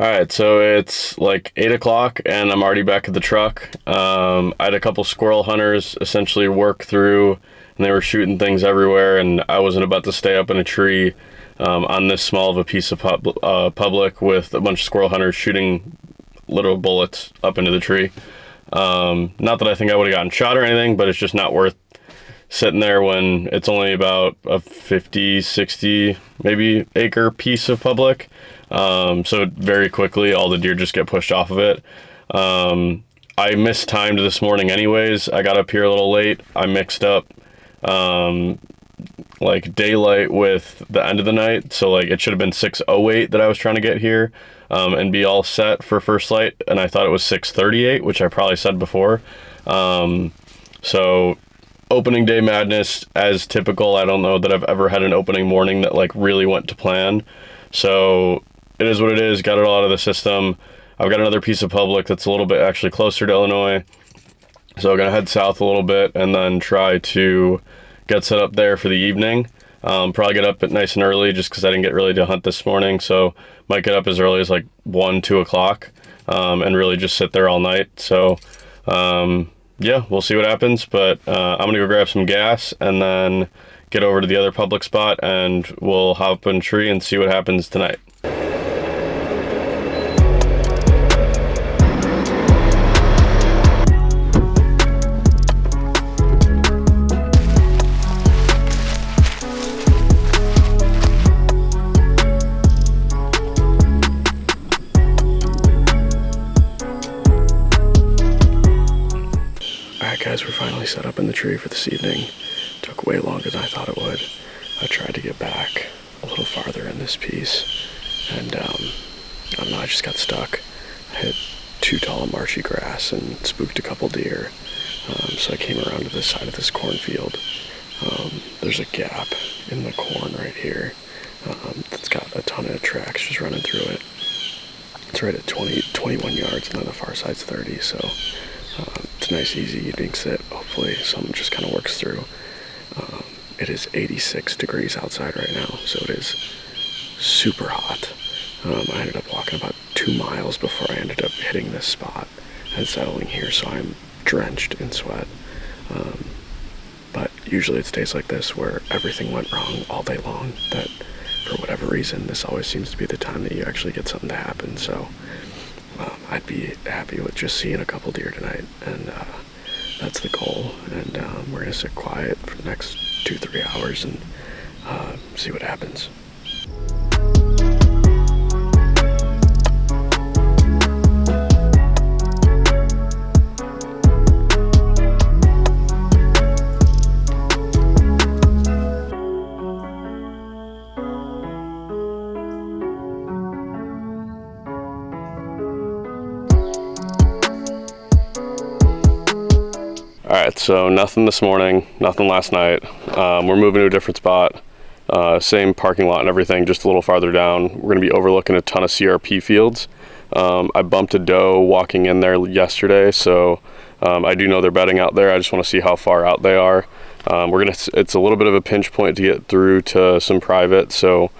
All right, so it's like 8 o'clock and I'm already back at the truck. I had a couple squirrel hunters essentially work through, and they were shooting things everywhere, and I wasn't about to stay up in a tree on this small of a piece of public with a bunch of squirrel hunters shooting literal bullets up into the tree. Not that I think I would have gotten shot or anything, but it's just not worth sitting there when it's only about a 50, 60, maybe acre piece of public. So very quickly, all the deer just get pushed off of it. I mistimed this morning anyways. I got up here a little late. I mixed up, like daylight with the end of the night. So like it should have been 6:08 that I was trying to get here, and be all set for first light. And I thought it was 6:38, which I probably said before. So opening day madness as typical. I don't know that I've ever had an opening morning that like really went to plan. So it is what it is. Got it all out of the system. I've got another piece of public that's a little bit actually closer to Illinois. So I'm going to head south a little bit and then try to get set up there for the evening. Probably get up at nice and early just because I didn't get really to hunt this morning. So might get up as early as like 1, 2 o'clock and really just sit there all night. So yeah, we'll see what happens. But I'm going to go grab some gas and then get over to the other public spot and we'll hop in a tree and see what happens tonight. Guys, we're finally set up in the tree for this evening. Took way longer than I thought it would. I tried to get back a little farther in this piece, and I don't know, I just got stuck. I hit too tall marshy grass and spooked a couple deer, so I came around to this side of this cornfield. There's a gap in the corn right here that's got a ton of tracks just running through it. It's right at 21 yards, and then the far side's 30, so it's a nice, easy evening sit. Hopefully something just kind of works through. It is 86 degrees outside right now, so it is super hot. I ended up walking about 2 miles before I ended up hitting this spot and settling here, so I'm drenched in sweat. But usually it's days like this where everything went wrong all day long, that for whatever reason, this always seems to be the time that you actually get something to happen. So I'd be happy with just seeing a couple deer tonight, and that's the goal. And we're gonna sit quiet for the next 2-3 hours and see what happens. Alright, so nothing this morning, nothing last night. We're moving to a different spot, same parking lot and everything, just a little farther down. We're going to be overlooking a ton of CRP fields. I bumped a doe walking in there yesterday, so I do know they're bedding out there. I just want to see how far out they are. It's a little bit of a pinch point to get through to some private, so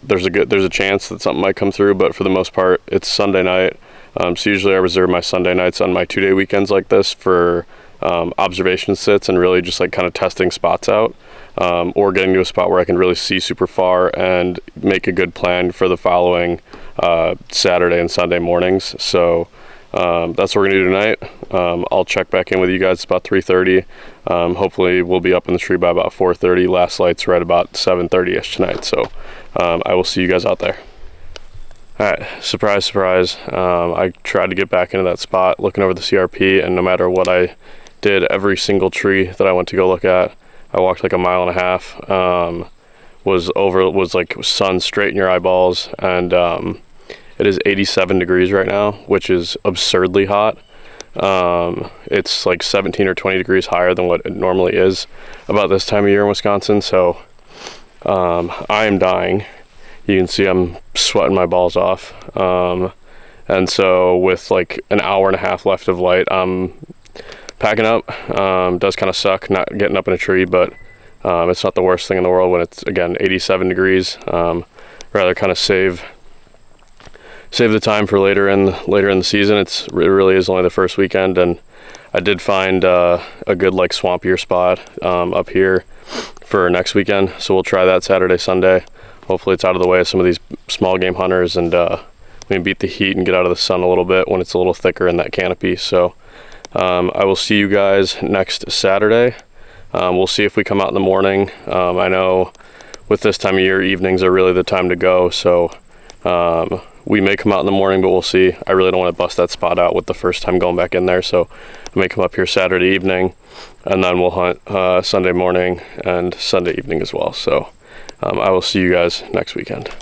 there's a chance that something might come through, but for the most part, it's Sunday night. So usually I reserve my Sunday nights on my 2-day weekends like this for observation sits and really just like kind of testing spots out, or getting to a spot where I can really see super far and make a good plan for the following Saturday and Sunday mornings. So that's what we're gonna do tonight. I'll check back in with you guys about 3:30. Hopefully we'll be up in the tree by about 4:30. Last light's right about 7:30ish tonight, so I will see you guys out there. Alright, surprise, surprise. I tried to get back into that spot looking over the CRP, and no matter what I did, every single tree that I went to go look at, I walked like 1.5 miles, was like sun straight in your eyeballs, and it is 87 degrees right now, which is absurdly hot. It's like 17 or 20 degrees higher than what it normally is about this time of year in Wisconsin, so I am dying. You can see I'm sweating my balls off. And so with like 1.5 hours left of light, I'm packing up. Does kind of suck not getting up in a tree, but it's not the worst thing in the world when it's, again, 87 degrees. Rather kind of save save the time for later in the season. It really is only the first weekend, and I did find a good like swampier spot up here for next weekend, so we'll try that Saturday, Sunday. Hopefully it's out of the way of some of these small game hunters, and we can beat the heat and get out of the sun a little bit when it's a little thicker in that canopy. So I will see you guys next Saturday. We'll see if we come out in the morning. I know with this time of year, evenings are really the time to go, so we may come out in the morning, but we'll see. I really don't want to bust that spot out with the first time going back in there, so I may come up here Saturday evening, and then we'll hunt Sunday morning and Sunday evening as well. So I will see you guys next weekend.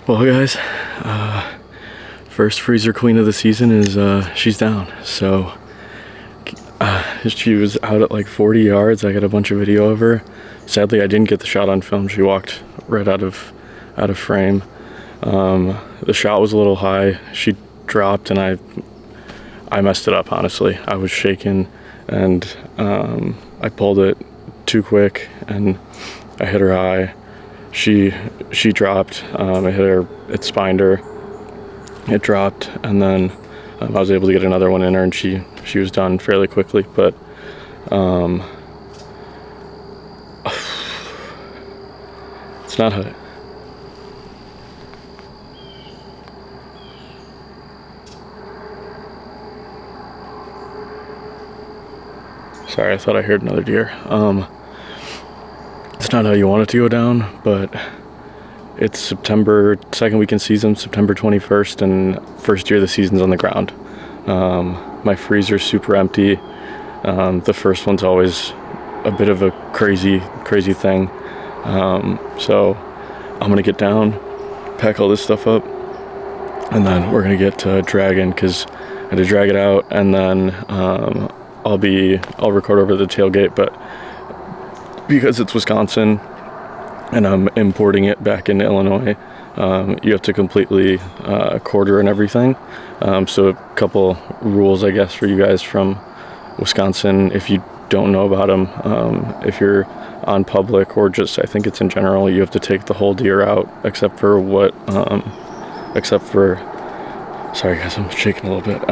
Well guys, first freezer queen of the season is she's down. So she was out at like 40 yards. I got a bunch of video of her. Sadly, I didn't get the shot on film. She walked right out of frame. The shot was a little high. She dropped, and I messed it up, honestly. I was shaking, and I pulled it too quick, and I hit her high. She dropped. I hit her, it spined her, it dropped, and then I was able to get another one in her, and she was done fairly quickly. But it's not a sorry, I thought I heard another deer. It's not how you want it to go down, but it's September, second week in season, September 21st, and first year the season's on the ground. My freezer's super empty. The first one's always a bit of a crazy thing. So I'm gonna get down, pack all this stuff up, and then we're gonna get to dragging, because I had to drag it out, and then I'll record over the tailgate. But because it's Wisconsin and I'm importing it back into Illinois, you have to completely quarter and everything. So a couple rules, I guess, for you guys from Wisconsin, if you don't know about them. If you're on public, or just, I think it's in general, you have to take the whole deer out, except for sorry guys, I'm shaking a little bit.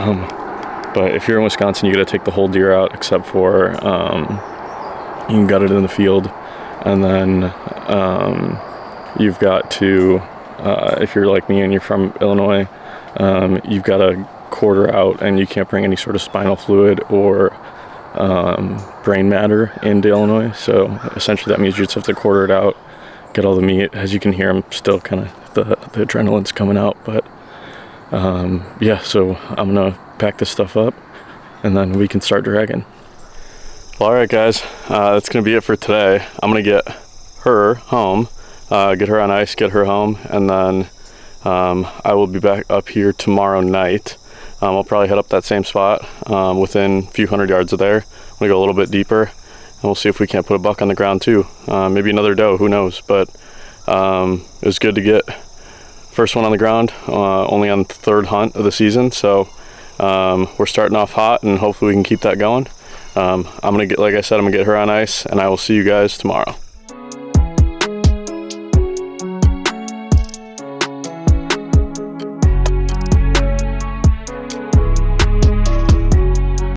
But if you're in Wisconsin, you got to take the whole deer out, except for you can gut it in the field, and then you've got to, if you're like me and you're from Illinois, you've got to quarter out, and you can't bring any sort of spinal fluid or brain matter into Illinois. So essentially that means you just have to quarter it out, get all the meat. As you can hear, I'm still kind of, the adrenaline's coming out, but yeah, so I'm gonna pack this stuff up and then we can start dragging. Well, all right guys, that's gonna be it for today. I'm gonna get her home, get her on ice, get her home, and then I will be back up here tomorrow night. I'll probably head up that same spot within a few hundred yards of there. I'm gonna go a little bit deeper, and we'll see if we can't put a buck on the ground too. Maybe another doe, who knows? But it was good to get first one on the ground, only on the third hunt of the season. So we're starting off hot, and hopefully we can keep that going. I'm gonna get, like I said, I'm gonna get her on ice, and I will see you guys tomorrow.